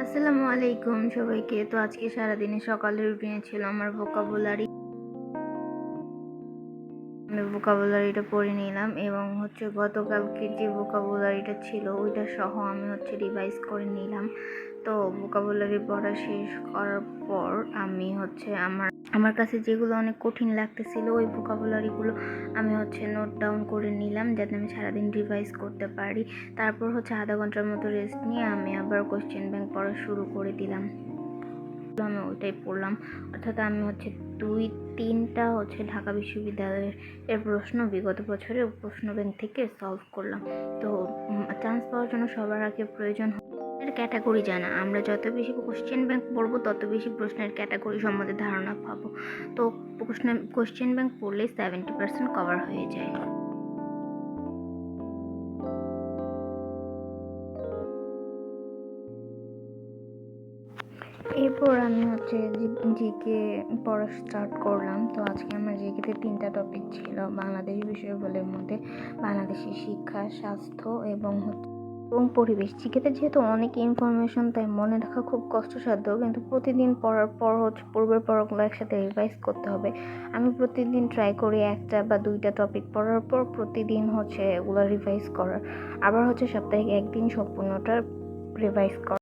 আসসালামু আলাইকুম সবাইকে। তো আজকে সারাদিনে সকালের রুটিনে ছিল আমার ভোকাবুলারি। আমি ভোকাবুলারিটা পড়ে নিলাম এবং গতকালকে যে ভোকাবুলারিটা ছিল ওইটা সহ আমি রিভাইজ করে নিলাম। তো ভোকাবুলারি পড়া শেষ করার পর আমি আমার আমার কাছে যেগুলো অনেক কঠিন লাগতেছিল ওই ভোকাবুলারিগুলো আমি নোট ডাউন করে নিলাম যাতে আমি সারাদিন রিভাইজ করতে পারি। তারপর আধা ঘন্টার মতো রেস্ট নিয়ে আমি আবার কোশ্চেন ব্যাংক পড়া শুরু করে দিলাম। আমি ওইটাই পড়লাম, অর্থাৎ আমি 2-3টা ঢাকা বিশ্ববিদ্যালয়ের প্রশ্ন বিগত বছরের প্রশ্ন ব্যাংক থেকে সলভ করলাম। তো চান্স পাওয়ার জন্য সবার আগে প্রয়োজন ক্যাটাগরি জানা। আমরা যত বেশি কোশ্চেন ব্যাংক পড়বো তত বেশি প্রশ্নের ক্যাটাগরি সম্বন্ধে ধারণা পাবো। তো কোশ্চেন ব্যাংক পড়লে 70% কভার হয়ে যায়। এরপর আমি জিকে পড়া স্টার্ট করলাম। তো আজকে আমার জিকেতে 3টা টপিক ছিল বাংলাদেশি বিষয়গুলোর মধ্যে বাংলাদেশি শিক্ষা, স্বাস্থ্য এবং পরিবেশ। জিকেতে যেহেতু অনেক ইনফরমেশন তাই মনে রাখা খুব কষ্টসাধ্য, কিন্তু প্রতিদিন পড়ার পর পূর্বের পড়াগুলো একসাথে রিভাইজ করতে হবে। আমি প্রতিদিন ট্রাই করি 1টা বা 2টা টপিক পড়ার পর প্রতিদিন এগুলো রিভাইজ করার, আবার সপ্তাহে 1 দিন সম্পূর্ণটা রিভাইজ করা।